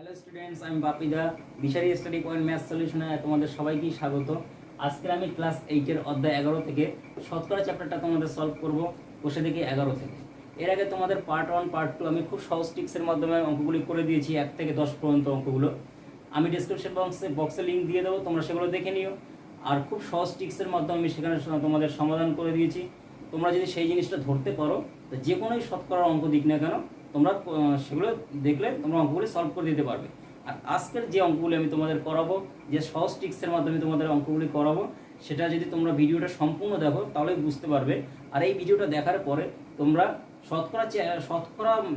Hello students, আমি বাপিদা দিশারি study point math সলিউশনে তোমাদের সবাইকেই স্বাগত। আজকে আমি ক্লাস 8-এর অধ্যায় 11 থেকে শতকরা চ্যাপ্টারটা তোমাদের সলভ করব বসে থেকে 11 থেকে। এর আগে তোমাদের পার্ট 1 পার্ট 2 আমি খুব সহজ ট্রিক্সের মাধ্যমে অঙ্কগুলি করে দিয়েছি, 1 থেকে 10 পর্যন্ত অঙ্কগুলো। আমি ডিসক্রিপশন বক্সে লিঙ্ক দিয়ে দেবো, তোমরা সেগুলো দেখে নিও। আর খুব সহজ ট্রিক্সের মাধ্যমে আমি সেখানে তোমাদের সমাধান করে দিয়েছি। তোমরা যদি সেই জিনিসটা ধরতে পারো তো যে কোনোই শতকরার অঙ্ক দিক না কেন তোমরা সেগুলো দেখলে তোমরা অঙ্কগুলি সলভ করে দিতে পারবে। আর আজকের যে অঙ্কগুলি আমি তোমাদের করাবো, যে সহজ ট্রিক্সের মাধ্যমে তোমাদের অঙ্কগুলি করাবো, সেটা যদি তোমরা ভিডিওটা সম্পূর্ণ দেখো তাহলেই বুঝতে পারবে। আর এই ভিডিওটা দেখার পরে তোমরা শতকরা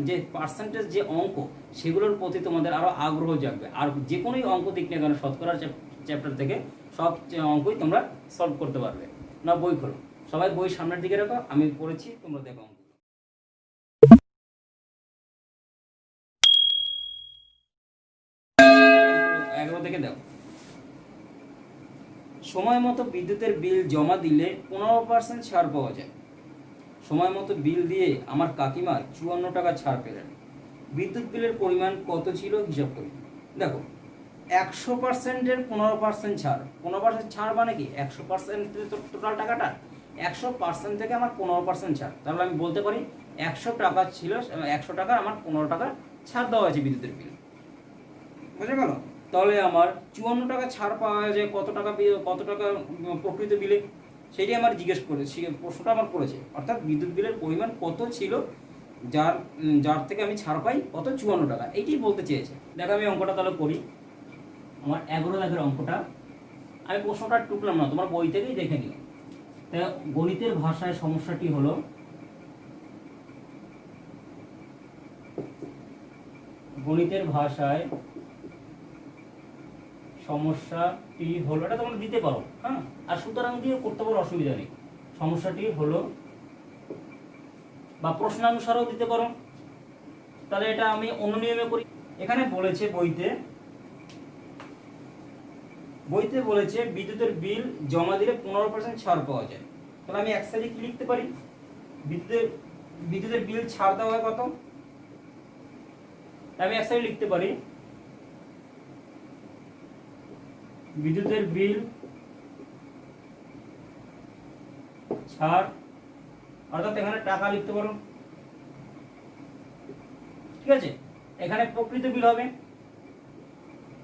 যে পার্সেন্টেজ যে অঙ্ক সেগুলোর প্রতি তোমাদের আরও আগ্রহ জাগবে। আর যে কোনোই অঙ্ক দিক না কেন শতকরা চ্যাপ্টার থেকে সব অঙ্কই তোমরা সলভ করতে পারবে। না, বই খোলো, সবাই বই সামনের দিকে রাখো, আমি পড়েছি, তোমরা দেখো অঙ্ক। 11 থেকে দাও। সময় মতো বিদ্যুতের বিল জমা দিলে 15% ছাড় পাওয়া যায়। সময় মতো বিল দিয়ে আমার কাকিমা 54 টাকা ছাড় পেলেন। বিদ্যুৎ বিলের পরিমাণ কত ছিল হিসাব করি। দেখো, 100%-এর 15% ছাড়। 15% ছাড় মানে কি? 100% টোটাল টাকাটা 100% থেকে আমার 15% ছাড়। তাহলে আমি বলতে পারি 100 টাকা ছিল, 100 টাকা আমার 15 টাকা ছাড় দেওয়া আছে বিদ্যুতের বিল। বুঝে গেল? তাহলে আমার 54 টাকা ছাড় পাওয়া যায় কত টাকা প্রকৃত বিলে, সেটাই আমার জিজ্ঞেস করেছে, প্রশ্নটা আমার করেছে। অর্থাৎ বিদ্যুৎ বিলের পরিমাণ কত ছিল যার থেকে আমি ছাড় পাই কত, 54 টাকা, এইটাই বলতে চেয়েছে। দেখো আমি অঙ্কটা তাহলে করি। আমার 11 দাগের অঙ্কটা, আমি প্রশ্নটা টুকলাম না, তোমার বই থেকেই দেখে নিও। গণিতের ভাষায় সমস্যাটি হলো, গণিতের ভাষায় সমস্যাটি হলো, এটা তোমরা দিতে পারো, হ্যাঁ, আর সুতরাং দিয়ে করতে পারো, অসুবিধা নেই। সমস্যাটি হলো, বা প্রশ্নানুসারেও দিতে পারো। তাহলে এটা আমি অন্য নিয়মে করি। এখানে বলেছে বইতে বলেছে বিদ্যুতের বিল জমা দিলে 15% ছাড় পাওয়া যায়। তাহলে আমি এক সাইডে কি লিখতে পারি? বিদ্যুতের বিল ছাড় দেওয়া হয় কত, আমি এক সাইডে লিখতে পারি বিদ্যুতের বিল ছাড়, অর্থাৎ এখানে টাকা লিখতে পারো, ঠিক আছে। এখানে প্রকৃত বিল হবে,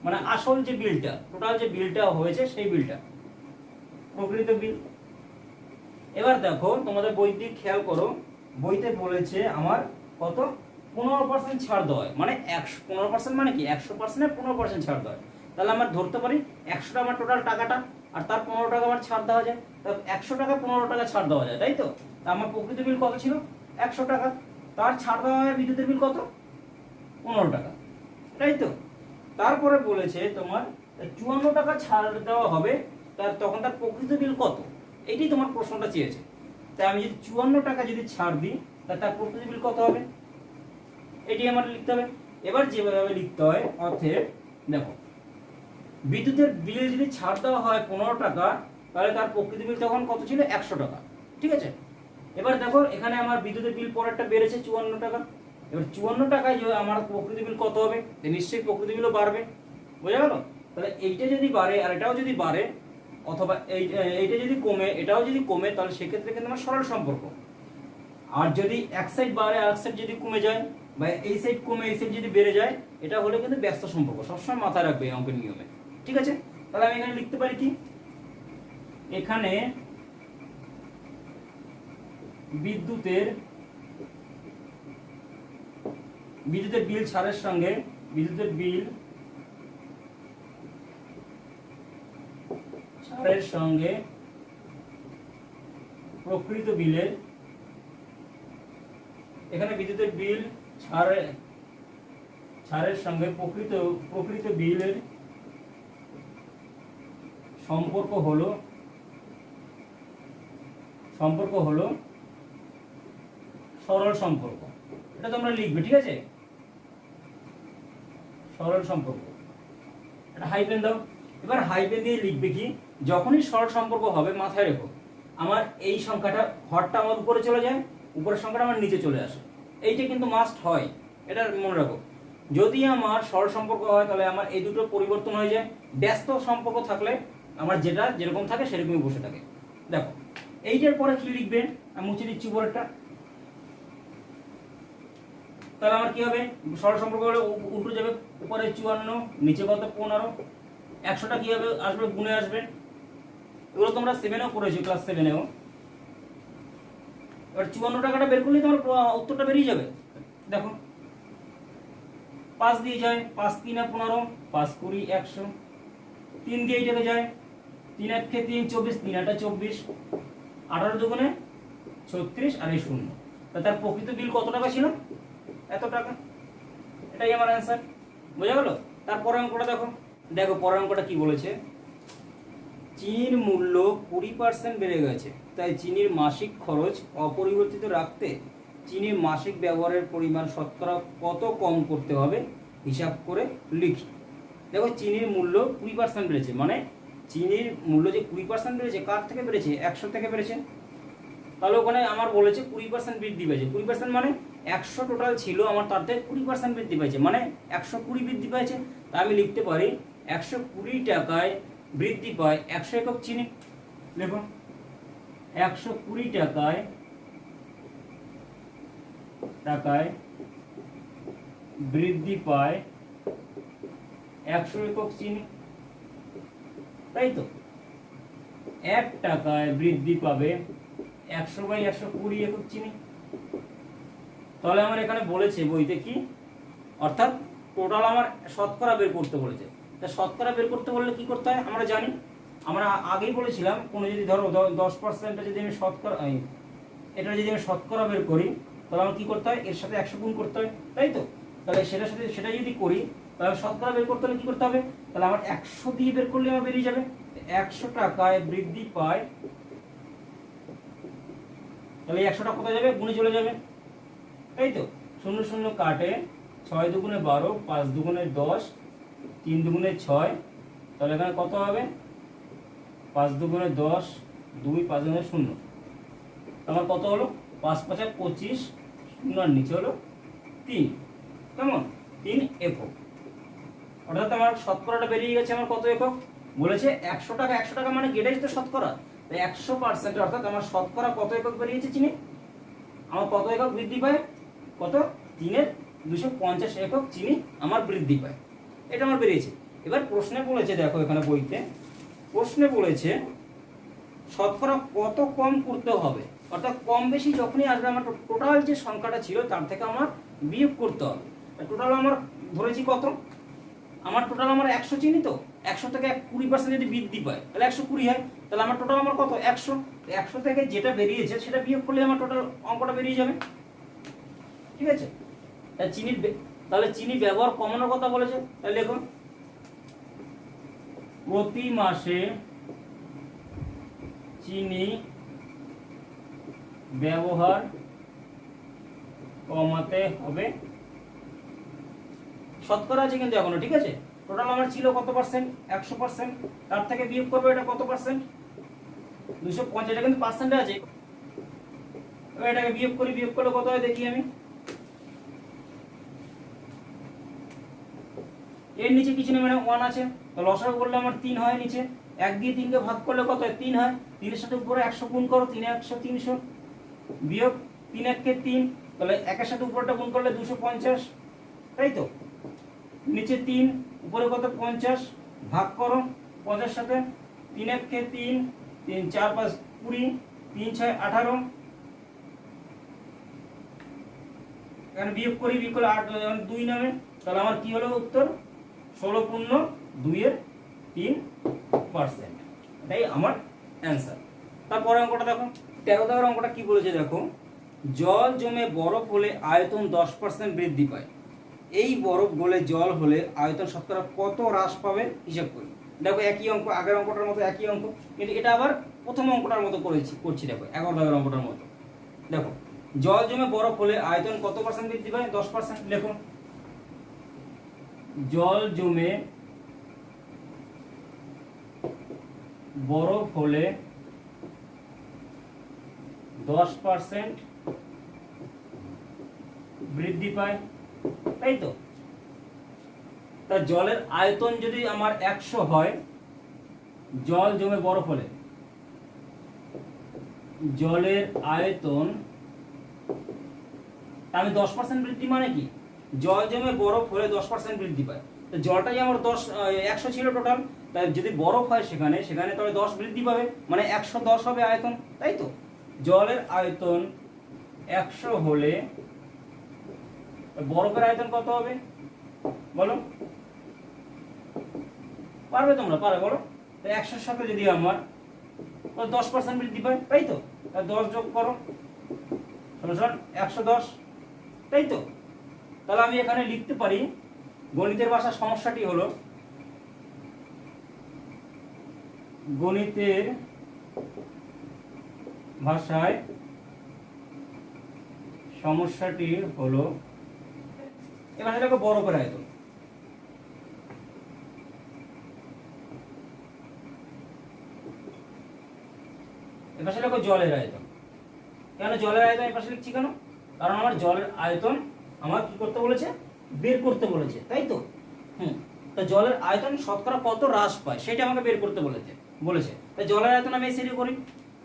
মানে আসল যে বিলটা, টোটাল যে বিলটা হয়েছে সেই বিলটা প্রকৃত বিল। এবার দেখো তোমাদের বই দিয়ে খেয়াল করো, বইতে বলেছে আমার কত, 15% ছাড় দেওয়া হয়, মানে 15% মানে কি, 100%-এ 15% ছাড় দেওয়া হয়। তাহলে আমরা ধরতে পারি 100 টাকা আমার টোটাল টাকাটা, আর তার 15 টাকা আমার ছাড় দেওয়া যায়। তাহলে 100 টাকা 15 টাকা ছাড় দেওয়া যায়, তাই তো? আমার প্রকৃত বিল কত ছিল, 100 টাকা, তার ছাড় দেওয়া হয় বিদ্যুতের বিল কত, 15 টাকা, তাই তো? তারপরে বলেছে তোমার 54 টাকা ছাড় দেওয়া হবে, তখন তার প্রকৃত বিল কত, এইটাই তোমার প্রশ্নটা চেয়েছে। তাই আমি যদি 54 টাকা যদি ছাড় দিই, তাহলে তার প্রকৃত বিল কত হবে, এটি আমার লিখতে হবে। এবার যেভাবে লিখতে হয়, অর্থাৎ দেখো, বিদ্যুতের বিল যদি ছাড় দেওয়া হয় 15 টাকা, তাহলে তার প্রকৃত বিল তখন কত ছিল, 100 টাকা, ঠিক আছে। এবার দেখো এখানে আমার বিদ্যুতের বিল পরেরটা বেড়েছে 54 টাকা। এবার 54 টাকায় আমার প্রকৃত বিল কত হবে, নিশ্চয়ই প্রকৃত বিলও বাড়বে, বোঝা গেল? তাহলে এইটা যদি বাড়ে আর এটাও যদি বাড়ে, অথবা এইটা যদি কমে এটাও যদি কমে, তাহলে সেক্ষেত্রে কিন্তু আমার সরল সম্পর্ক। আর যদি এক সাইড বাড়ে আর এক সাইড যদি কমে যায়, বা এই সাইড কমে এই সাইড যদি বেড়ে যায়, এটা হলে কিন্তু ব্যস্ত সম্পর্ক। সবসময় মাথায় রাখবে এই অঙ্কের নিয়মে, ঠিক আছে। তাহলে আমি এখানে লিখতে পারি কি, এখানে বিদ্যুতের বিল ছাড়ের সঙ্গে বিদ্যুতের বিল ছাড়ের সঙ্গে প্রকৃত বিলের, এখানে বিদ্যুতের বিল ছাড়ের সঙ্গে প্রকৃত বিলের সম্পর্ক হলো সরল সম্পর্ক। এটা তোমরা লিখবে, ঠিক আছে, সরল সম্পর্ক। এটা হাইফেন দাও। এবার হাইফেন দিয়ে লিখবে কি, যখনই সরল সম্পর্ক হবে মাথায় রেখো, আমার এই সংখ্যাটা হরটা আমার উপরে চলে যায়, উপরের সংখ্যাটা আমার নিচে চলে আসে, এইটা কিন্তু মাস্ট হয়, এটা মনে রাখো। যদি আমার সরল সম্পর্ক হয় তাহলে আমার এই দুটো পরিবর্তন হয়ে যায়, ব্যস্ত সম্পর্ক থাকলে আমার যেটা যেরকম থাকে সেরকমই বসে থাকে। দেখো এইটার পরে কি লিখবে, আমি মুছে দিচ্ছি উপরেরটা। তাহলে আমার কি হবে, সরল সম্পর্ক হলে উল্টো যাবে, উপরে 54 নিচে কত 15, 100টা কি হবে আসবে, গুণে আসবে। এগুলো তোমরা 7এও করেছো, ক্লাস 7এও। এবার 54 টাকাটা বের করলেই তোমার উত্তরটা বেরিয়ে যাবে। দেখো 5 দিয়ে যায়, 5 3 15, 5 20 100, 3 দিয়ে এটাকে যায়, 3 1 3 24, 3 8 24, 18 দুগুণে 36 আর এই 0। তার প্রকৃত বিল কত টাকা ছিল, এত টাকা। এটাই আমার অ্যান্সার, বোঝা গেল। তারপরের অঙ্কটা দেখো, দেখো পরের অঙ্কটা কি বলেছে, চিনির মূল্য 20% বেড়ে গেছে, তাই চিনির মাসিক খরচ অপরিবর্তিত রাখতে চিনির মাসিক ব্যবহারের পরিমাণ শতকরা কত কম করতে হবে হিসাব করে লিখি। দেখো চিনির মূল্য 20% বেড়েছে, মানে চিনির মূল্য যে 20% বেড়েছে, কার থেকে বেড়েছে, 100 থেকে বেড়েছে। তাহলে ওখানে আমার বলেছে 20% বৃদ্ধি পেয়েছে। 20% মানে 100 টোটাল ছিল আমার, তার থেকে 20% বৃদ্ধি পেয়েছে, মানে 120 বৃদ্ধি পেয়েছে। তা আমি লিখতে পারি 120 টাকায় বৃদ্ধি পায় 100 একক চিনি। দেখুন 120 টাকায় বৃদ্ধি পায় 100 একক চিনি, তাই তো। 1 টাকায় বৃদ্ধি পাবে 100/120 একক চিনি। তাহলে আমার এখানে বলেছে বইতে কি, অর্থাৎ টোটাল আমার শতকরা বের করতে বলেছে। তা শতকরা বের করতে বললে কি করতে হয় আমরা জানি, আমরা আগেই বলেছিলাম, কোনো যদি ধরো 10% যদি আমি শতকরা, এটা যদি আমি শতকরা বের করি তাহলে আমার কি করতে হয়, এর সাথে 100 গুণ করতে হয়, তাই তো। তাহলে সেটার সাথে সেটা যদি করি তাহলে শতকরা বের করতে হলে কি করতে হবে, তাহলে আমার 100 দিয়ে বের করলে আমার বেরিয়ে যাবে 100 টাকায় বৃদ্ধি পায়। তাহলে 100টা কোথায় যাবে, গুণে চলে যাবে, তাই তো। 0 0 কাটে, 6 দুগুণে 12, 5 দুগুণে 10, 3 দুগুণে 6। তাহলে এখানে কত হবে, 5 দুগুণে 10, 2, 5 দুগুণে 0। আমার কত হলো, 5 5 25, 0 আর নিচে হলো 3, কেমন 3 একক। অর্থাৎ আমার শতকরাটা বেরিয়ে গেছে আমার কত একক, বলেছে 100 টাকা। 100 টাকা মানে এটাই তো শতকরা, তাই 100%, অর্থাৎ আমার শতকরা কত একক বেরিয়েছে চিনি, আমার কত একক বৃদ্ধি পায়, কত 3-এর 250 একক চিনি আমার বৃদ্ধি পায়, এটা আমার বেরিয়েছে। এবার প্রশ্নে বলেছে, দেখো এখানে বইতে প্রশ্নে বলেছে শতকরা কত কম করতে হবে, অর্থাৎ কম বেশি যখনই আসবে আমার টোটাল যে সংখ্যাটা ছিল তার থেকে আমার বিয়োগ করতে হবে। টোটাল আমার ধরেছি কত, আমার টোটাল আমার 100 চিনি, তো 100 থেকে 20% যদি বৃদ্ধি পায় তাহলে 120 হয়। তাহলে আমার টোটাল আমার কত 100, 100 থেকে যেটা বেরিয়েছে সেটা বিয়োগ করলে আমার টোটাল অঙ্কটা বেরিয়ে যাবে, ঠিক আছে। তাহলে চিনি ব্যবহার কমানোর কথা বলেছে, তাহলে দেখুন প্রতি মাসে চিনি ব্যবহার কমাতে হবে। শতকরা আছে কিন্তু এখনো, ঠিক আছে। টোটাল আমার ছিল কত পার্সেন্ট, 100%, তার থেকে বিয়োগ করবে এটা কত পার্সেন্ট, 250, এটা কিন্তু পার্সেন্টে আছে। এবার এটাকে বিয়োগ করি, বিয়োগ করলে কত হয় দেখি আমি, এর নিচে কিছু নেই, মানে 1 আছে, তো লসাগু করলে আমার 3 হয়, নিচে 1 দিয়ে 3কে ভাগ করলে কত হয়, 3 হয়। 3-এর সাথে উপরে 100 গুণ করো, 3 100 300, বিয়োগ 3 1 কে 3, তাহলে 1-এর সাথে উপরটা গুণ করলে 250, তাই তো। নিচে 3, উপরে কত 50, ভাগ করো 50 সাথে, 3 1 কে 3, 3 4 5 20, 3 6 18, এখানে বিয়োগ করি, বিয়োগ করলে 8 2 নামে, তাহলে আমার কি হলো উত্তর, 16.2-3%, এটাই আমার অ্যান্সার। তারপরে অঙ্কটা দেখো, 13 দাগের অঙ্কটা কি বলেছে দেখো, জল জমে বরফ হলে আয়তন 10% বৃদ্ধি পায়, এই বরফ গলে জল হলে আয়তন শতকরা কত হ্রাস পাবে হিসাব করি। দেখো একই অঙ্ক, আগের অঙ্কটার মতো একই অঙ্ক, কিন্তু এটা আবার প্রথম অঙ্কটার মতো করছি। দেখো 11 দাগের অঙ্কটার মতো। দেখো জল জমে বরফ হলে আয়তন কত পার্সেন্ট বৃদ্ধি পায়, 10%। লেখো জল জমে বরফ হলে 10% বৃদ্ধি পায়, তাই তো। তা জলের আয়তন যদি আমার 100 হয়, জল জমে বরফ হলে জলের আয়তন, আমি 10% বৃদ্ধি মানে কি, জল জমে বরফ হলে 10% বৃদ্ধি পায়। তো জলটাই আমার 100 ছিল টোটাল, তাই যদি বরফ হয় সেখানে তাহলে 10 বৃদ্ধি পাবে, মানে 110 হবে আয়তন, তাই তো। জলের আয়তন 100 হলে বরফের আয়তন কত হবে বলো, পারবে তোমরা, পারবে বলো। তো 100-র সাথে যদি আমার 10% বৃদ্ধি পায়, তাই তো, 10 যোগ করো সমান 110, তাই তো। তাহলে আমি এখানে লিখতে পারি, গণিতের ভাষার সমস্যাটি হলো, গণিতের ভাষায় সমস্যাটি হলো, এবার দেখো বরফের আয়তন, এপাশে দেখো জলের আয়তন। কেন জলের আয়তন এপাশে লিখছি কেন, কারণ আমার জলের আয়তন আমার কি করতে বলেছে, বের করতে বলেছে, তাই তো। তো জলের আয়তন শতকরা কত হ্রাস পায় সেটা আমাকে বের করতে বলেছে। তাই জলের আয়তন আমি এই সাইডে করি,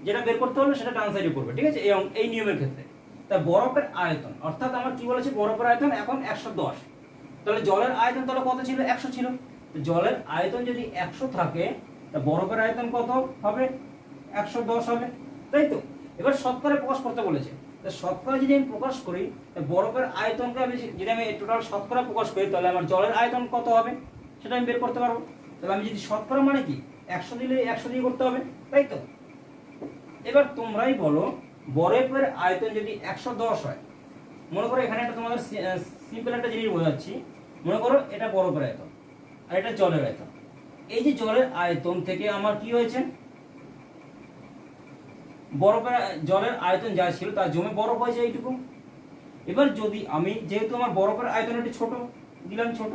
যেটা বের করতে হলে সেটা ডান সাইডে করবে, ঠিক আছে, এই নিয়মের ক্ষেত্রে। তা বরফের আয়তন, অর্থাৎ আমার কি বলেছে, বরফের আয়তন এখন 110, তাহলে জলের আয়তন তাহলে কত ছিল, 100 ছিল। জলের আয়তন যদি 100 থাকে, তা বরফের আয়তন কত হবে, 110 হবে, তাই তো। এবার শতকরা প্রকাশ করতে বলেছে, শতকরা যদি আমি প্রকাশ করি, বরফের আয়তনকে যদি আমি টোটাল শতকরা প্রকাশ করি, তাহলে আমার জলের আয়তন কত হবে সেটা আমি বের করতে পারবো। তাহলে আমি যদি শতকরা মানে কি 100 দিলে 100 দিয়ে করতে হবে, তাই তো। এবার তোমরাই বলো, বরফের আয়তন যদি 110 হয়, মনে করো এখানে একটা তোমাদের সিম্পল একটা জিনিস বোঝাচ্ছি, মনে করো এটা বরফের আয়তন আর এটা জলের আয়তন। এই যে জলের আয়তন থেকে আমার কি হয়েছে, জলের আয়তন যা ছিল তার জমে বরফ হয়েছে এইটুকু। এবার যদি আমি, যেহেতু আমার বরফের আয়তন একটু ছোট দিলাম, ছোট,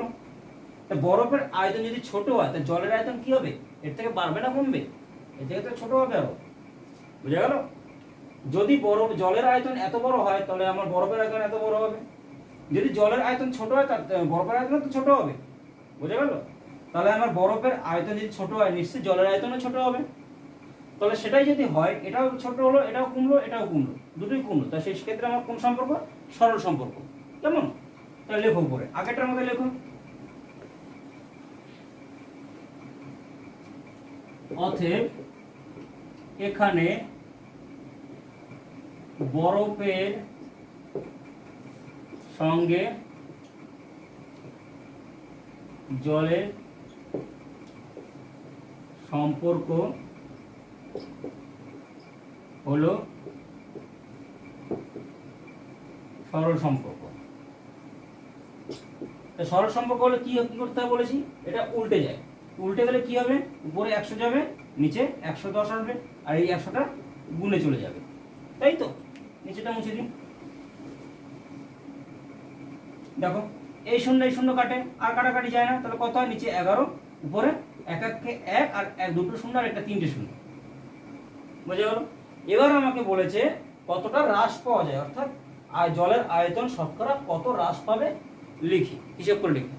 তা বরফের আয়তন যদি ছোট হয়, তা জলের আয়তন কি হবে, এর থেকে বাড়বে না কমবে, এর থেকে তো ছোট হবে আরো, বুঝা গেল। যদি জলের আয়তন এত বড় হয়, তাহলে আমার বরফের আয়তন এত বড় হবে। যদি জলের আয়তন ছোট হয়, তার বরফের আয়তন তো ছোট হবে, বুঝা গেল। তাহলে আমার বরফের আয়তন যদি ছোট হয়, নিশ্চয়ই জলের আয়তনও ছোট হবে। তাহলে সেটাই যদি হয়, এটাও ছোট হলো, এটাও কমলো, এটাও কমলো, দুটোই কমলো, তা সেই ক্ষেত্রে আমার কোন সম্পর্ক, সরল সম্পর্ক, কেমন। তাহলে লেখো উপরে, আগেরটার মধ্যে লেখো, অতএব এখানে বরফের সঙ্গে জলের সম্পর্ক হলো সরল সম্পর্ক। সরল সম্পর্ক হলে কি করতে হবে বলেছি, এটা উল্টে যায়, উল্টে গেলে কি হবে, উপরে 100 যাবে, নিচে 110 আসবে, আর এই 100টা গুণে চলে যাবে, তাই তো। নিচেটা মুছে দিন, দেখো এই শূন্য কাটে, আর কাটাকাটি যায় না, তাহলে কত হয়, নিচে 11, উপরে 1 1 1 আর 2টো শূন্য আর একটা 3টে শূন্য, বুঝে গেল। এবার আমাকে বলেছে কতটা হ্রাস পাওয়া যায়, অর্থাৎ জলের আয়তন শতকরা কত হ্রাস পাবে লিখি, হিসাব করে লিখি।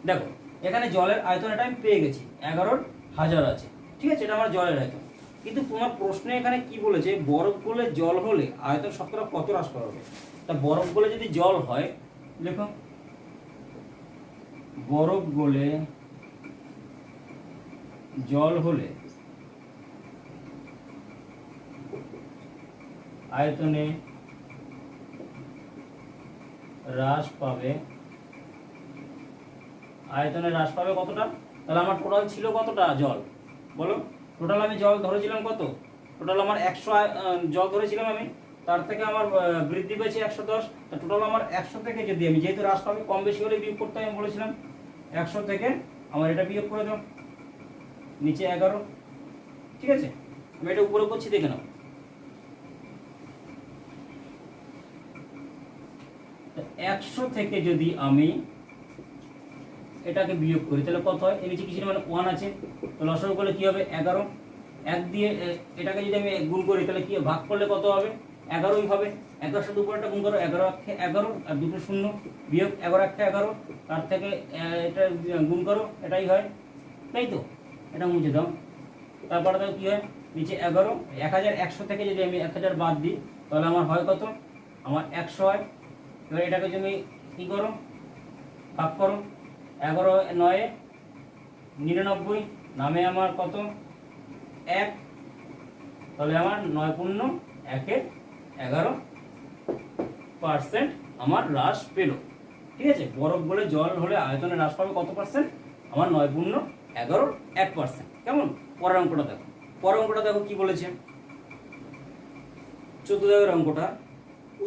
দেখো এখানে জলের আয়তন এটা আমি পেয়ে গেছি, 11,000 আছে, ঠিক আছে, এটা আমার জলের আয়তন। কিন্তু তোমার প্রশ্নে এখানে কি বলেছে, বরফ গলে জল হলে আয়তন শতকরা কত হ্রাস পাবে। তা বরফ গলে যদি জল হয়, দেখো বরফ গলে জল হলে আয়তনে হ্রাস পাবে, আয়তনে হ্রাস পাবে কতটা, তাহলে আমার টোটাল ছিল কতটা জল বলো, টোটাল আমি জল ধরেছিলাম কত, টোটাল আমার 100 জল ধরেছিলাম আমি, তার থেকে আমার বৃদ্ধি পেয়েছে 110, টোটাল আমার 100 থেকে যদি আমি, যেহেতু হ্রাস পাবে কম বেশি হলে বিয়োগ করতে আমি বলেছিলাম, 100 থেকে আমার এটা বিয়োগ করে দাও, নিচে 11, ঠিক আছে, আমি এটা উপরে করছি, দেখে নাও। 100 থেকে যদি আমি এটাকে বিয়োগ করি, তাহলে কত হয়, এর নিচে কিছু মানে 1 আছে, তো লসাগু করলে কি হবে, 11, 1 দিয়ে এটাকে যদি আমি গুণ করি, তাহলে কি ভাগ করলে কত হবে, 11ই হবে। 11 সাথে উপরেরটা গুণ করো, 11 অক্ষে 11 আর দুটো শূন্য, বিয়োগ 11 অক্ষে 11, তার থেকে এটা গুণ করো, এটাই হয়, তাই তো? এটা মুছে দাও। তারপরে দাও কি হয়, নিচে 11, 1100 থেকে যদি আমি 1000 বাদ দিই তাহলে আমার হয় কত, আমার 100 হয়। এবার এটাকে তুমি কী করো, ভাগ করো, 11 9 99, নামে আমার কত 1, তাহলে আমার 9×1=11% আমার হ্রাস পেল। ঠিক আছে, বরফ বলে জল হলে আয়তনে হ্রাস পাবে কত পার্সেন্ট, আমার 9×11 1%। কেমন? পরের অঙ্কটা দেখো, পরের অঙ্কটা দেখো কি বলেছে, 14 দাগের অঙ্কটা।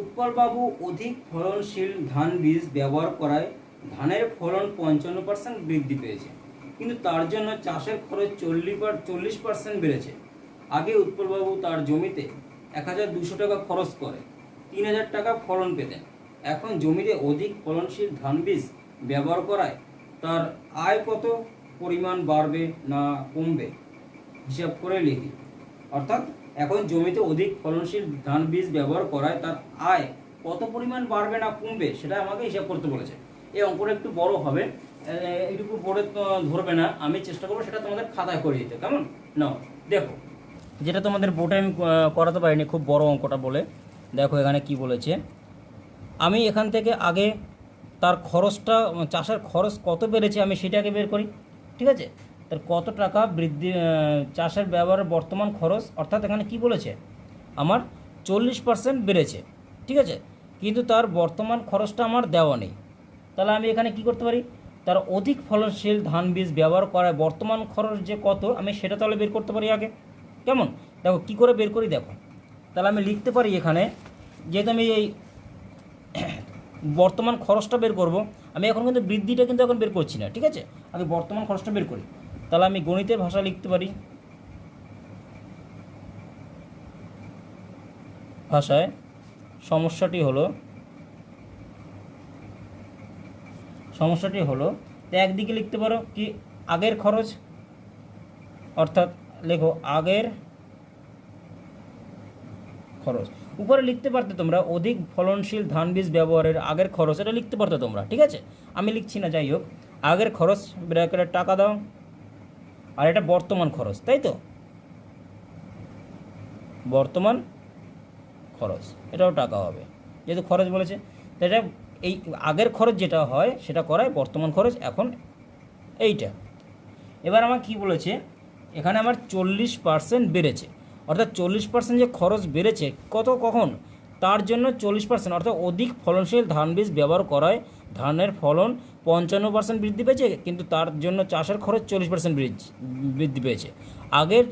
উৎপলবাবু অধিক ফলনশীল ধান বীজ ব্যবহার করায় ধানের ফলন 55% বৃদ্ধি পেয়েছে, কিন্তু তার জন্য চাষের খরচ 40% বেড়েছে। আগে উৎপলবাবু তার জমিতে 1200 টাকা খরচ করে 3000 টাকা ফলন পেতেন। এখন জমিতে অধিক ফলনশীল ধান বীজ ব্যবহার করায় তার আয় কত পরিমাণ বাড়বে না কমবে, হিসাব করে লিখি। অর্থাৎ এখন জমিতে অধিক ফলনশীল ধান বীজ ব্যবহার করায় তার আয় কত পরিমাণ বাড়বে না কমবে সেটা আমাকে হিসাব করতে বলেছে। এই অঙ্কটা একটু বড় হবে, এইটুকু পড়ে ধরবে না, আমি চেষ্টা করবো সেটা তোমাদের খাতায় করে দিতে। কেমন? নাও দেখো, যেটা তোমাদের বোর্ডে আমি করাতে পারিনি, খুব বড় অঙ্কটা বলে। দেখো এখানে কি বলেছে, আমি এখান থেকে আগে তার খরচটা, চাষের খরচ কত বেড়েছে আমি সেটাকে বের করি। ঠিক আছে, তার কত টাকা বৃদ্ধি, চাষের ব্যবহারের বর্তমান খরচ, অর্থাৎ এখানে কি বলেছে আমার 40% বেড়েছে। ঠিক আছে, কিন্তু তার বর্তমান খরচটা আমার দেওয়া নেই। তাহলে আমি এখানে কি করতে পারি, তার অধিক ফলনশীল ধান বীজ ব্যবহার করায় বর্তমান খরচ যে কত আমি সেটা তাহলে বের করতে পারি আগে। কেমন? দেখো কি করে বের করি, দেখো তাহলে আমি লিখতে পারি এখানে, যেহেতু আমি এই বর্তমান খরচটা বের করব, আমি এখন কিন্তু বৃদ্ধিটা কিন্তু এখন বের করছি না। ঠিক আছে, আগে বর্তমান খরচটা বের করি। তাহলে আমি গণিতের ভাষা লিখতে পারি, ভাষায় সমস্যাটি হলো তো একদিকে লিখতে পারো কি আগের খরচ, অর্থাৎ লেখো আগের খরচ। উপরে লিখতে পারতে তোমরা অধিক ফলনশীল ধান বীজ ব্যবহারের আগের খরচ, এটা লিখতে পারতে তোমরা। ঠিক আছে, আমি লিখছি না, যাই হোক, আগের খরচ ব্র্যাকেটে টাকা দাও, আর এটা বর্তমান খরচ, তাই তো? বর্তমান খরচ, এটাও টাকা হবে যেহেতু খরচ বলেছে। তো এটা এই আগের খরচ যেটা হয় সেটা করায় বর্তমান খরচ এখন এইটা। এবার আমার কি বলেছে, এখানে আমার 40% বেড়েছে, অর্থাৎ 40% যে খরচ বেড়েছে কত কখন, তার জন্য 40%, অর্থাৎ অধিক ফলনশীল ধান বীজ ব্যবহার করায় ধানের ফলন 55% বৃদ্ধি পেয়েছে, কিন্তু তার জন্য চাষের খরচ 40% বৃদ্ধি পেয়েছে। আগের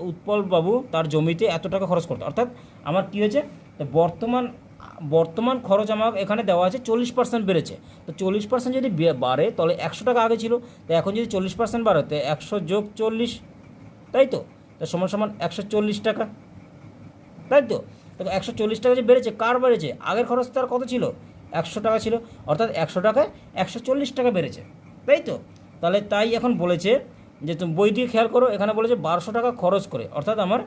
উৎপলবাবু তার জমিতে এত টাকা খরচ করতো, অর্থাৎ আমার কী হয়েছে, বর্তমান খরচ আমার এখানে দেওয়া আছে 40% বেড়েছে। তো 40% যদি বাড়ে তাহলে 100 টাকা আগে ছিল, তো এখন যদি 40% বাড়ে তো 100 যোগ 40, তাই তো? তো সমান সমান 140 টাকা, তাই তো? তো 140 টাকা যে বেড়েছে, কার বেড়েছে? আগের খরচ তার কত ছিল, 100 টাকা ছিল, অর্থাৎ 100 টাকায় 140 টাকা বেড়েছে, তাই তো? তাহলে তাই এখন বলেছে যে তুমি বই দিয়ে খেয়াল করো, এখানে বলেছে 1200 টাকা খরচ করে, অর্থাৎ আমার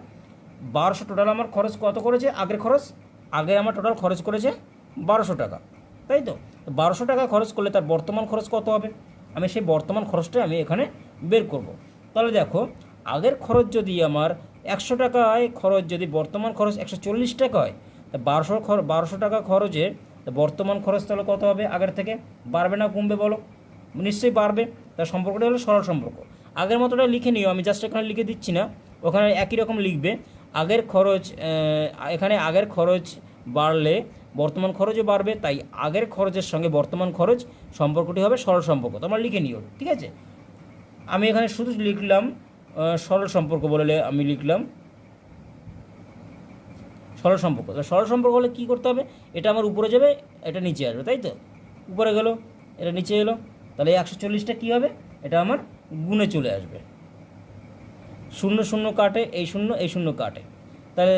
1200 টোটাল আমার খরচ কত করেছে, আগের খরচ, আগে আমার টোটাল খরচ করেছে 1200 টাকা, তাই তো? 1200 টাকা খরচ করলে তার বর্তমান খরচ কত হবে, আমি সেই বর্তমান খরচটা আমি এখানে বের করব। তাহলে দেখো আগের খরচ যদি আমার 100 টাকায় খরচ, যদি বর্তমান খরচ 140 টাকা হয়, তা 1200 টাকা খরচে বর্তমান খরচ তাহলে কত হবে, আগের থেকে বাড়বে না কমবে বলো? নিশ্চয়ই বাড়বে। তার সম্পর্কটা হলো সরল সম্পর্ক। আগের মতোটা লিখে নিও, আমি জাস্ট এখানে লিখে দিচ্ছি না, ওখানে একই রকম লিখবে। আগের খরচ, এখানে আগের খরচ বাড়লে বর্তমান খরচও বাড়বে, তাই আগের খরচের সঙ্গে বর্তমান খরচ সম্পর্কটি হবে সরল সম্পর্ক। তোমরা লিখে নিও, ঠিক আছে? আমি এখানে শুধু লিখলাম সরল সম্পর্ক বলে, আমি লিখলাম সরল সম্পর্ক। তো সরল সম্পর্ক হলে কী করতে হবে, এটা আমার উপরে যাবে, এটা নিচে আসবে, তাই তো? উপরে গেল, এটা নিচে এলো, তাহলে 140টা কী হবে, এটা আমার গুণে চলে আসবে। 0 0 কাটে, এই 0 কাটে, তাহলে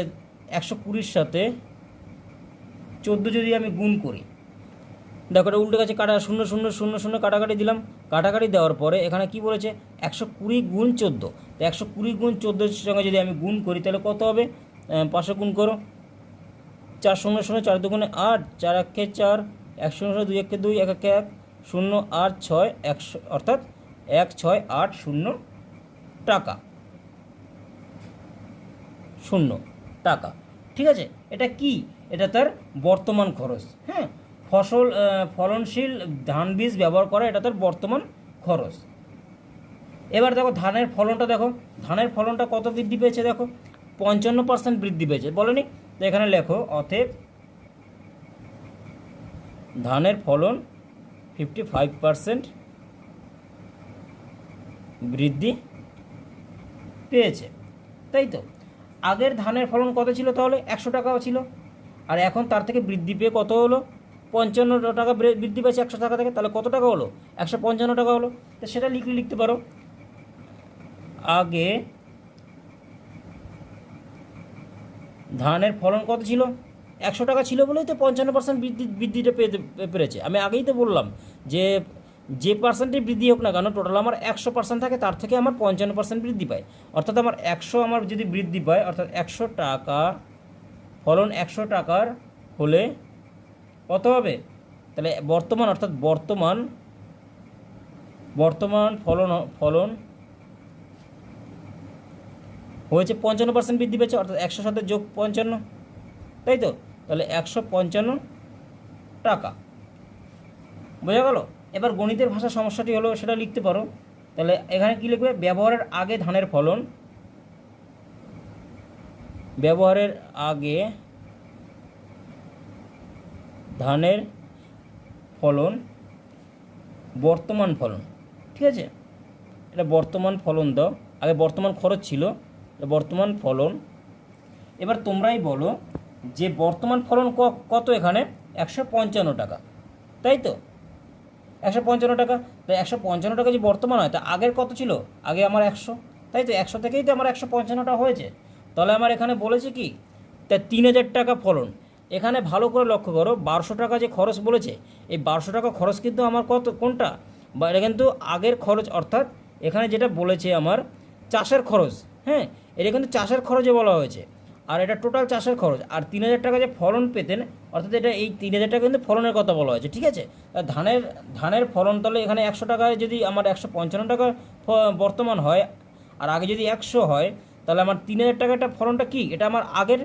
120-র সাথে 14 যদি আমি গুণ করি, দেখো এটা উল্টে গেছে, কাটা 0 0 0 0 কাটাকাটি দিলাম, কাটাকাটি দেওয়ার পরে এখানে কি বলেছে 120 গুণ 14, তো 120 গুণ 14-র সঙ্গে যদি আমি গুণ করি তাহলে কত হবে, 500 গুণ করো, 4 শূন্য শূন্য 4 দুগুণে 8, 4 একে 4, 1 শূন্য শূন্য 2 একে 2, 1 একে 1, 0 8 6 100, অর্থাৎ 1680 টাকা, 0 টাকা। ঠিক আছে, এটা কি? এটা তার বর্তমান খরচ। হ্যাঁ, ফলনশীল ধান বীজ ব্যবহার করা এটা তার বর্তমান খরচ। এবার দেখো ধানের ফলনটা, দেখো ধানের ফলনটা কত বৃদ্ধি পেয়েছে, দেখো 55% বৃদ্ধি পেয়েছে, বলেনি? তো এখানে লেখো অতএব ধানের ফলন 55% বৃদ্ধি পেয়েছে, তাই তো? আগের ধানের ফলন কত ছিল তাহলে? 100 টাকাও ছিল, আর এখন তার থেকে বৃদ্ধি পেয়ে কত হলো? 55 টাকা বৃদ্ধি পেয়েছে 100 টাকা থেকে। তাহলে কত টাকা হলো? 155 টাকা হলো। তো সেটা লিখতে পারো, আগে ধানের ফলন কত ছিল? 100 টাকা ছিল বলেই তো 55% বৃদ্ধিটা পেরেছে। আমি আগেই তো বললাম যে পার্সেন্টে বৃদ্ধি হোক না কেন, টোটাল আমার 100% থাকে, তার থেকে আমার 55% বৃদ্ধি পায়। অর্থাৎ আমার 100 আমার যদি বৃদ্ধি পায়, অর্থাৎ 100 টাকা ফলন 100 টাকার হলে কত হবে? তাহলে বর্তমান, অর্থাৎ বর্তমান ফলন হয়েছে 55% বৃদ্ধি পেয়েছে, অর্থাৎ 100 সাথে যোগ 55, তাই তো? তাহলে 155 টাকা। বোঝা গেল? এবার গণিতের ভাষা সমস্যাটি হলো, সেটা লিখতে পারো। তাহলে এখানে কি লিখবে? ব্যবহারের আগে ধানের ফলন, ব্যবহারের আগে ধানের ফলন, বর্তমান ফলন। ঠিক আছে, এটা বর্তমান ফলন দাও, আগে বর্তমান খরচ ছিল, বর্তমান ফলন। এবার তোমরাই বলো যে বর্তমান ফলন কত এখানে? 155 টাকা, তাই তো? 155 টাকা। তাই 155 টাকা যে বর্তমান হয়, তা আগের কত ছিল? আগে আমার 100, তাই তো? 100 থেকেই তো আমার 155টা হয়েছে। তাহলে আমার এখানে বলেছে কি? তা 3000 টাকা ফলন। এখানে ভালো করে লক্ষ্য করো, 1200 টাকা যে খরচ বলেছে, এই 1200 টাকা খরচ কিন্তু আমার কোনটা? বা এটা কিন্তু আগের খরচ, অর্থাৎ এখানে যেটা বলেছে আমার চাষের খরচ। হ্যাঁ, এটা কিন্তু চাষের খরচে বলা হয়েছে, আর এটা টোটাল চাষের খরচ। আর 3000 টাকা যে ফলন পেতেন, অর্থাৎ এটা এই 3000 টাকা কিন্তু ফলনের কথা বলা হয়েছে। ঠিক আছে, ধানের ফলন তাহলে এখানে 100 টাকায় যদি আমার 155 টাকা বর্তমান হয়, আর আগে যদি 100 হয়, তাহলে আমার 3000 টাকাটা ফলনটা কি? এটা আমার আগের,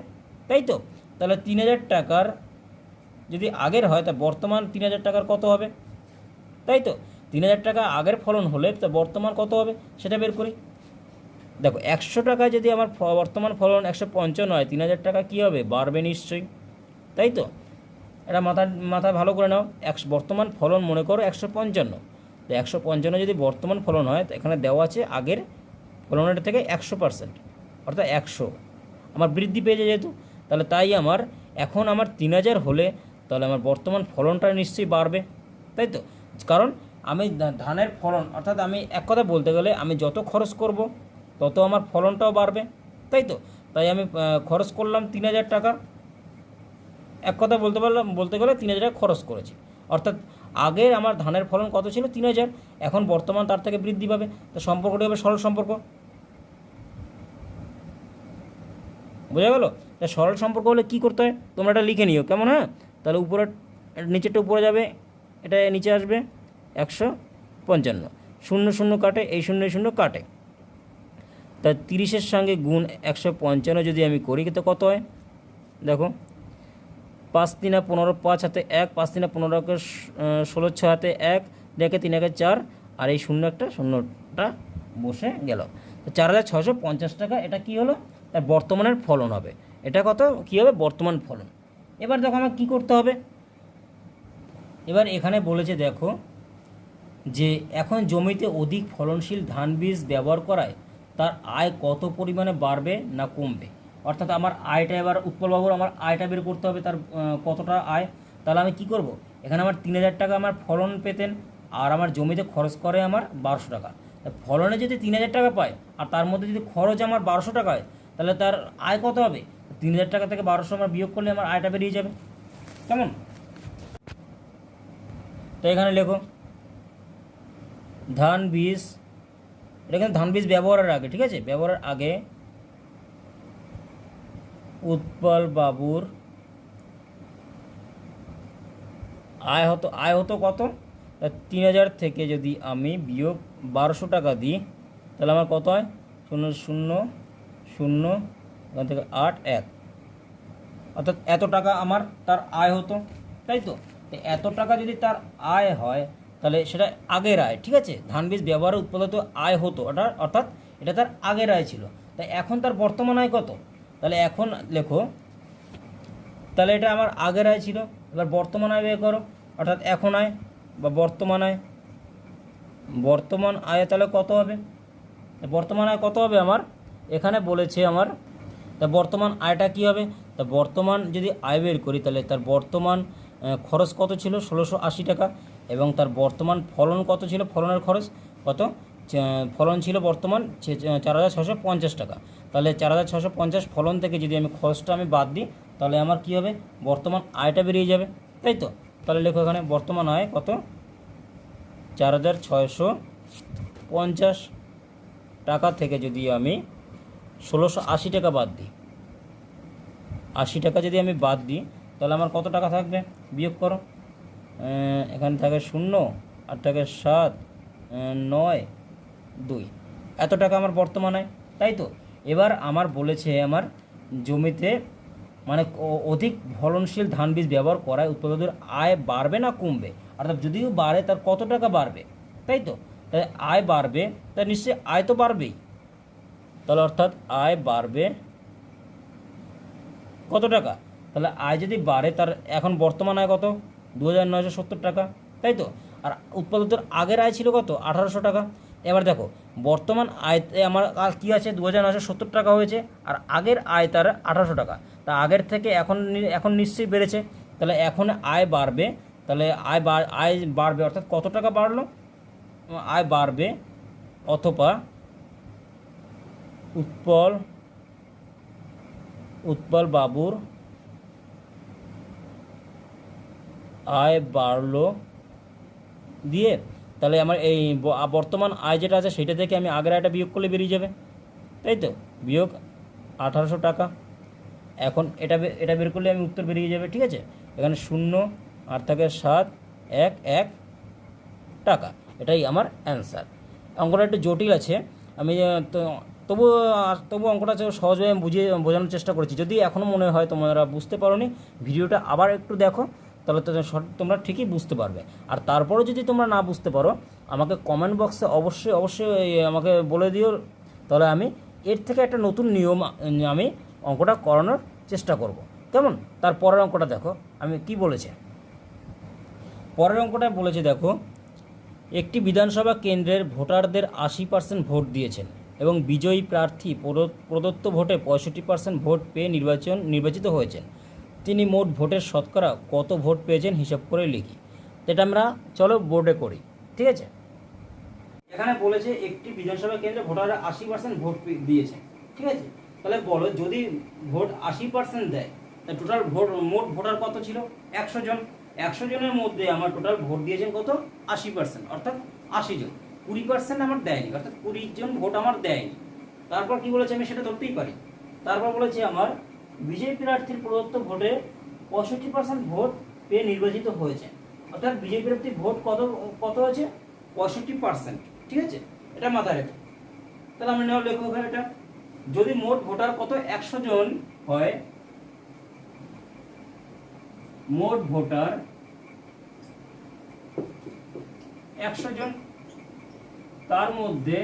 তাই তো? তাহলে 3000 টাকার যদি আগের হয়, তা বর্তমান 3000 টাকার কত হবে, তাই তো? 3000 টাকা আগের ফলন হলে তা বর্তমান কত হবে সেটা বের করি। দেখো 100 টাকায় যদি আমার বর্তমান ফলন 155 হয়, 3000 টাকা কী হবে? বাড়বে নিশ্চয়ই, তাই তো? এটা মাথায় ভালো করে নাও। বর্তমান ফলন মনে করো 155, তো 155 যদি বর্তমান ফলন হয়, তো এখানে দেওয়া আছে আগের ফলনের থেকে 100%, অর্থাৎ 100 আমার বৃদ্ধি পেয়েছে যেহেতু, তাহলে তাই আমার এখন আমার 3000 হলে তাহলে আমার বর্তমান ফলনটা নিশ্চয়ই বাড়বে, তাই তো? কারণ আমি ধানের ফলন, অর্থাৎ আমি এক কথা বলতে গেলে আমি যত খরচ করব তত আমার ফলনটাও বাড়বে, তাই তো? তাই আমি খরচ করলাম 3000 টাকা, এক কথা বলতে গেলে 3000 টাকা খরচ করেছি। অর্থাৎ আগে আমার ধানের ফলন কত ছিল? 3000, এখন বর্তমান তার থেকে বৃদ্ধি পাবে। তো সম্পর্কটি হবে সরল সম্পর্ক। বোঝা গেল? তা সরল সম্পর্ক হলে কী করতে হয় তোমরা এটা লিখে নিও, কেমন? হ্যাঁ, তাহলে উপরে নিচেরটা উপরে যাবে, এটা নিচে আসবে 155, 0 0 কাটে, এই 0 0 কাটে, তা 30-এর সঙ্গে গুণ 155 যদি আমি করি, তো কত হয়? দেখো 5 3 15, 5 হাতে 1, 5 3 15 16, 6 হাতে 1, 3 1 4, আর এই শূন্যটা বসে গেল। তো 4650 টাকা এটা কি হলো? তার বর্তমানের ফলন হবে। এটা কত কী হবে? বর্তমান ফলন। এবার দেখো আমার কী করতে হবে। এবার এখানে বলেছে দেখো যে এখন জমিতে অধিক ফলনশীল ধান বীজ ব্যবহার করায় তার আয় কত পরিমাণে বাড়বে না কমবে। অর্থাৎ আমার আয়টা, এবার উৎপলবাবুর আমার আয়টা বের করতে হবে, তার কতটা আয়। তাহলে আমি কি করব? এখানে আমার 3000 টাকা আমার ফলন পেতেন, আর আমার জমিতে খরচ করে আমার 1200 টাকা। ফলনে যদি 3000 টাকা পায়, আর তার মধ্যে যদি খরচ আমার 1200 টাকা হয়, তাহলে তার আয় কত হবে? 3000 টাকা থেকে 1200 আমার বিয়োগ করলে আমার আয়টা বেরিয়ে যাবে, কেমন? তো এখানে লেখো ধান বীজ, এটা কিন্তু ধান বীজ ব্যবহারের আগে, ঠিক আছে? ব্যবহারের আগে উৎপল বাবুর আয় হতো কত? 3000 থেকে যদি আমি বিয়োগ 1200 টাকা দিই তাহলে আমার কত হয়? 0 0 0 এখান থেকে 8 1, অর্থাৎ এত টাকা আমার তার আয় হতো, তাই তো? এত টাকা যদি তার আয় হয় তাহলে সেটা আগের আয়, ঠিক আছে? ধান বীজ ব্যবহারে উৎপাদিত আয় হতো, অর্থাৎ এটা তার আগের আয় ছিল। তাই এখন তার বর্তমান আয় কত? তাহলে এখন লেখো, তাহলে এটা আমার আগের আয় ছিল, এবার বর্তমান আয় বের করো, অর্থাৎ এখন আয় বা বর্তমান আয়। বর্তমান আয় তাহলে কত হবে? বর্তমান আয় কত হবে আমার? এখানে বলেছে আমার, তা বর্তমান আয়টা কী হবে? তা বর্তমান যদি আয় বের করি তাহলে তার বর্তমান খরচ কত ছিল? 1680 টাকা। এবং তার বর্তমান ফলন কত ছিল? ফলনের খরচ কত? ফলন ছিল বর্তমান 4650 টাকা। তাহলে 4650 ফলন থেকে যদি আমি খরচটা বাদ দিই তাহলে আমার কী হবে? বর্তমান আয়টা বেরিয়ে যাবে, তাই তো? তাহলে লেখো এখানে বর্তমান আয় কত? 4650 টাকা থেকে যদি আমি 1680 টাকা বাদ দিই, 80 টাকা যদি আমি বাদ দিই তাহলে আমার কত টাকা থাকবে? বিয়োগ করো, এখানে থাকে 0 আর থাকে 7 9 2, এত টাকা আমার বর্তমান আয়, তাই তো? এবার আমার বলেছে আমার জমিতে মানে অধিক ফলনশীল ধান বীজ ব্যবহার করায় উৎপাদকের আয় বাড়বে না কমবে? অর্থাৎ যদিও বাড়ে তার কত টাকা বাড়বে, তাই তো? তাই আয় বাড়বে, তাই নিশ্চয়ই আয় তো বাড়বেই। তাহলে অর্থাৎ আয় বাড়বে কত টাকা? তাহলে আয় যদি বাড়ে তার এখন বর্তমান আয় কত? 2970 টাকা, তাই তো? আর উৎপাদিতর আগের আয় ছিল কত? 1800 টাকা। এবার দেখো বর্তমান আয়তে আমার আর কী আছে? 2970 টাকা হয়েছে, আর আগের আয় তার 1800 টাকা। তা আগের থেকে এখন নিশ্চয়ই বেড়েছে, তাহলে এখন আয় বাড়বে। তাহলে আয় বাড়বে অর্থাৎ কত টাকা বাড়লো? আয় বাড়বে অথবা উৎপল বাবুর আয় বাড়লো দিয়ে তাহলে আমার এই বর্তমান আয় যেটা আছে সেটা থেকে আমি আগের আয়টা বিয়োগ করলে বেরিয়ে যাবে, তাই তো? বিয়োগ 1800 টাকা। এখন এটা বের করলে আমি উত্তর বেরিয়ে যাবে, ঠিক আছে? এখানে 0 আর থাকে 7 1 1 টাকা, এটাই আমার অ্যান্সার। অঙ্কটা একটু জটিল আছে, আমি তবু অঙ্কটা সহজভাবে বোঝানোর চেষ্টা করেছি। যদি এখনও মনে হয় তোমরা বুঝতে পারোনি, ভিডিওটা আবার একটু দেখো, তাহলে তোমরা ঠিকই বুঝতে পারবে। আর তারপরে যদি তোমরা না বুঝতে পারো আমাকে কমেন্ট বক্সে অবশ্যই আমাকে বলে দিও, তাহলে আমি এর থেকে একটা নতুন নিয়ম আমি অঙ্কটা করানোর চেষ্টা করব, কেমন? তার পরের অঙ্কটা দেখো আমি কি বলেছে। পরের অঙ্কটা বলেছে দেখো, একটি বিধানসভা কেন্দ্রের ভোটারদের 80% ভোট দিয়েছেন এবং বিজয়ী প্রার্থী প্রদত্ত ভোটে 65% ভোট পেয়ে নির্বাচিত হয়েছেন। তিনি মোট ভোটের শতকরা কত ভোট পেয়েছেন হিসাব করে লিখি। এটা আমরা চলো বোর্ডে করি, ঠিক আছে? এখানে বলেছে একটি বিধানসভা কেন্দ্রে ভোটাররা 80% ভোট দিয়েছে, ঠিক আছে? তাহলে বলো যদি ভোট 80% দেয় তাহলে টোটাল মোট ভোটার কত ছিল? 100 জন। 100 জনের মধ্যে আমার টোটাল ভোট দিয়েছেন কত? 80%, অর্থাৎ 80 জন। 20% আমার দেয়নি, অর্থাৎ 20 জন ভোট আমার দেয়নি। তারপর কি বলেছে? আমি সেটা ধরতেই পারি। তারপর বলেছে আমার বিজেপি প্রার্থীর প্রদত্ত ভোটে 65% ভোট পেয়ে নির্বাচিত হয়েছে, অর্থাৎ বিজেপি প্রার্থীর ভোট কত হয়েছে? 65%, ঠিক আছে? এটা মাথায় রেখো। তাহলে আমরা নেওয়া লেখো এটা, যদি মোট ভোটার কত? 100 জন হয়, মোট ভোটার 100 জন, তার মধ্যে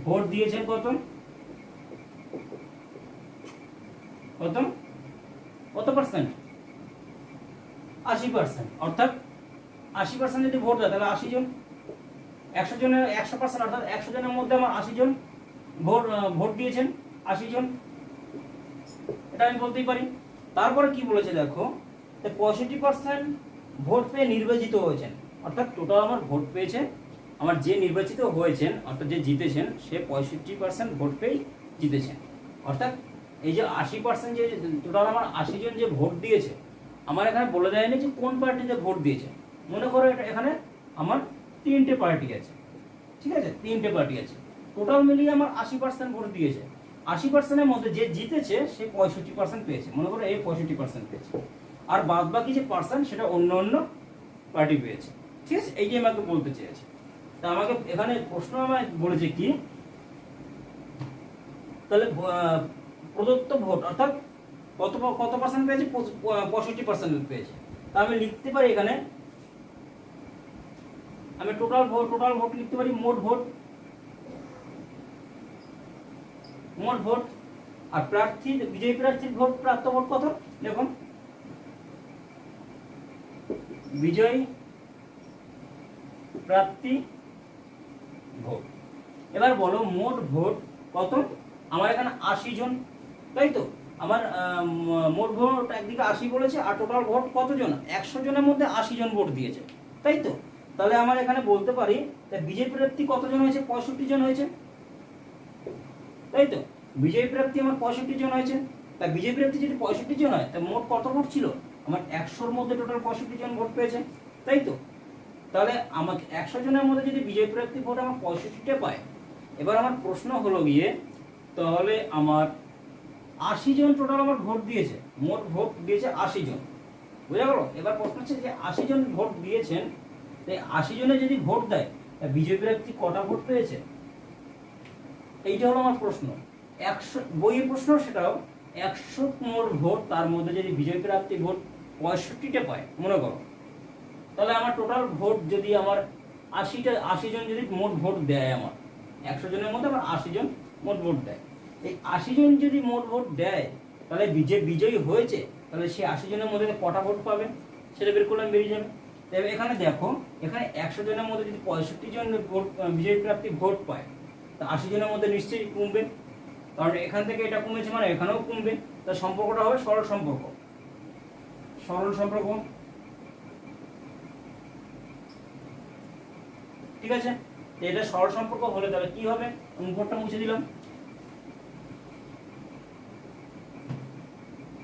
ভোট দিয়েছেন কত? 80%, অর্থাৎ 80% যদি ভোট দেয় তাহলে 80 জন। 100 জনের 100%, অর্থাৎ 100 জনের মধ্যে আমার 80 জন ভোট দিয়েছেন, 80 জন, এটা আমি বলতেই পারি। তারপরে কি বলেছে দেখো, 65% ভোট পেয়ে নির্বাচিত হয়েছেন, অর্থাৎ টোটাল আমার ভোট পেয়েছে, আমার যে নির্বাচিত হয়েছেন অর্থাৎ যে জিতেছেন সে 65% ভোট পেয়ে জিতেছেন। অর্থাৎ এই যে 80% যে টোটাল আমার 80 জন যে ভোট দিয়েছে, আমার এখানে বলে দেয়নি যে কোন পার্টিতে ভোট দিয়েছে। মনে করো এখানে আমার 3টে পার্টি আছে, ঠিক আছে? 3টে পার্টি আছে, টোটাল মিলিয়ে আমার 80% ভোট দিয়েছে। 80%-এর মধ্যে যে জিতেছে সে 65% পেয়েছে, মনে করো এই 65% পেয়েছে। আর বাদ বাকি যে পার্সেন্ট সেটা অন্য অন্য পার্টি পেয়েছে। ঠিক আছে, এইটাই আমাকে বলতে চেয়েছে। তা আমাকে এখানে প্রশ্ন আমায় বলেছে কি, তাহলে প্রদত্ত ভোট অর্থাৎ কত পার্সেন্ট পেয়েছে, 65% পেয়েছে। তা আমি লিখতে পারি এখানে, আমি টোটাল ভোট লিখতে পারি মোট ভোট আর প্রার্থী বিজয়ী প্রার্থীর ভোট প্রাপ্ত ভোট কত, দেখুন বিজয়ী প্রার্থী ভোট। এবার বলো মোট ভোট কত, আমার এখানে 80 জন, তাই তো আমার মোট ভোট একদিকে 80 বলেছে, আর টোটাল ভোট কতজন, 100 জনের মধ্যে 80 জন ভোট দিয়েছে, তাই তো। তাহলে আমার এখানে বলতে পারি বিজয়ী প্রার্থী কতজন হয়েছে, 65 জন হয়েছে, তাই তো। বিজয়ী প্রার্থী আমার 65 জন হয়েছে। তা বিজয়ী প্রার্থী যদি 65 জন হয়, তা মোট কত ভোট ছিল, আমার 100-র মধ্যে টোটাল 65 জন ভোট পেয়েছে, তাই তো। তাহলে আমাকে 100 জনের মধ্যে যদি বিজয়ী প্রার্থী ভোট আমার 65টা পায়, এবার আমার প্রশ্ন হলো গিয়ে, তাহলে আমার 80 জন টোটাল আমার ভোট দিয়েছে, মোট ভোট দিয়েছে 80 জন, বুঝা গেল। এবার প্রশ্ন হচ্ছে যে 80 জন ভোট দিয়েছেন, তাই 80 জনে যদি ভোট দেয়, বিজেপি প্রার্থী কটা ভোট পেয়েছে, এইটা হলো আমার প্রশ্ন। 100 বইয়ের প্রশ্ন, সেটাও 100 মোট ভোট, তার মধ্যে যদি বিজেপি প্রার্থী ভোট 65টা পায় মনে করো, তাহলে আমার টোটাল ভোট যদি আমার 80 জন যদি মোট ভোট দেয়, আমার 100 জনের মধ্যে আমার 80 জন মোট ভোট দেয়, এই 80 জন যদি মোট ভোট দেয়, তাহলে বিজয়ী হয়েছে, তাহলে সেই 80 জনের মধ্যে কটা ভোট পাবে সেটা বের করলে বেরিয়ে যাবে। তবে এখানে দেখো, এখানে 100 জনের মধ্যে যদি 65 জন ভোট বিজয়ী প্রার্থী ভোট পায়, তা 80 জনের মধ্যে নিশ্চয়ই কমবে, কারণ এখান থেকে এটা কমেছে মানে এখানেও কমবে। তা সম্পর্কটা হবে সরল সম্পর্ক, ঠিক আছে। এটা সরল সম্পর্ক হলে তাহলে কি হবে, ভোটটা মুছে দিলাম।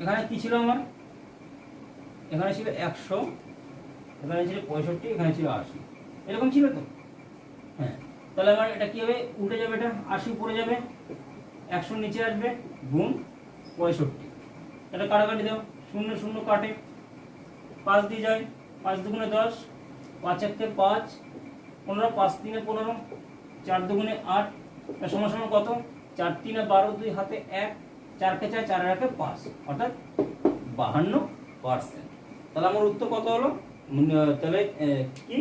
এখানে কি ছিল আমার, এখানে ছিল 100, এখানে ছিল 65, এখানে ছিল 80, এরকম ছিল তো। হ্যাঁ, তাহলে আমার এটা কি হবে, উল্টে যাবে, এটা 80 উপরে যাবে, 100 নিচে আসবে, গুণ 65। এটা কাটাকাটি দাও, 0 0 কাটে, 5 দিয়ে যায়, 5 দুগুণে 10, 5 1 5, 15, 5 3 15, 4 দুগুণে 8, এটা সমান সমান কত, 4 3 12, 2 হাতে 1, 4 কে 4, 4 1 5, অর্থাৎ 52%। তাহলে আমার উত্তর কত হলো, তাহলে কি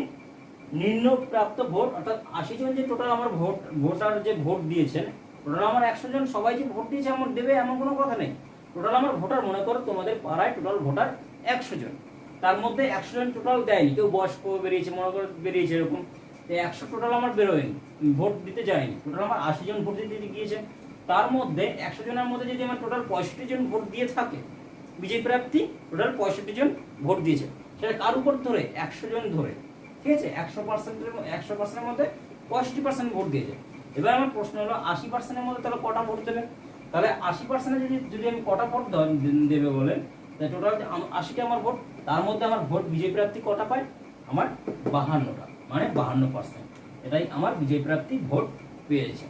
নিম্ন প্রাপ্ত ভোট, অর্থাৎ 80 জন যে টোটাল আমার ভোটার যে ভোট দিয়েছেন, টোটাল আমার 100 জন সবাই যে ভোট দিয়েছে আমার দেবে এমন কোনো কথা নেই। টোটাল আমার ভোটার, মনে করো তোমাদের পাড়ায় টোটাল ভোটার 100 জন, তার মধ্যে 100 জন টোটাল দেয়নি, কেউ বয়স্ক বেরিয়েছে মনে করো, বেরিয়েছে এরকম, 100 টোটাল আমার বেরোয়নি, ভোট দিতে যায়নি, টোটাল আমার 80 জন ভোট দিতে গিয়েছে। তার মধ্যে 100 জনের মধ্যে যদি আমার টোটাল 65 জন ভোট দিয়ে থাকে, বিজেপি প্রার্থী টোটাল 65 জন ভোট দিয়েছে, সেটা কার উপর ধরে, 100 জন ধরে, ঠিক আছে। 100%-এর মধ্যে 65% ভোট দিয়েছে। এবার আমার প্রশ্ন হলো 80%-এর মধ্যে তাহলে কটা ভোট দেবে, তাহলে 80%-এ যদি আমি কটা ভোট দেবে বলে, টোটাল 80টা আমার ভোট, তার মধ্যে আমার ভোট বিজেপি প্রার্থী কটা পায়, আমার 52টা, মানে 52%, এটাই আমার বিজেপি প্রার্থী ভোট পেয়েছে,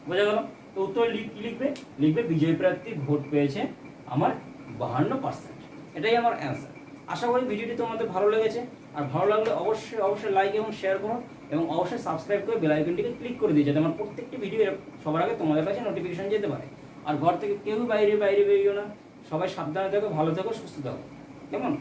বোঝা গেল। তো উত্তর লিখবে বিজেপি প্রার্থী ভোট পেয়েছে আমার 52%, এটাই আমার অ্যান্সার। আশা করি ভিডিওটি তোমাদের ভালো লেগেছে, আর ভালো লাগলে অবশ্যই লাইক এবং শেয়ার করো, এবং অবশ্যই সাবস্ক্রাইব করে বেল আইকনটিকে ক্লিক করে দিও, যাতে আমার প্রত্যেকটি ভিডিও সবার আগে তোমাদের কাছে নোটিফিকেশন যেতে পারে। আর ঘর থেকে কেউ বাইরে বেরিও না, সবাই সাবধানে থাকো, ভালো থাকো, সুস্থ থাকো, কেমন।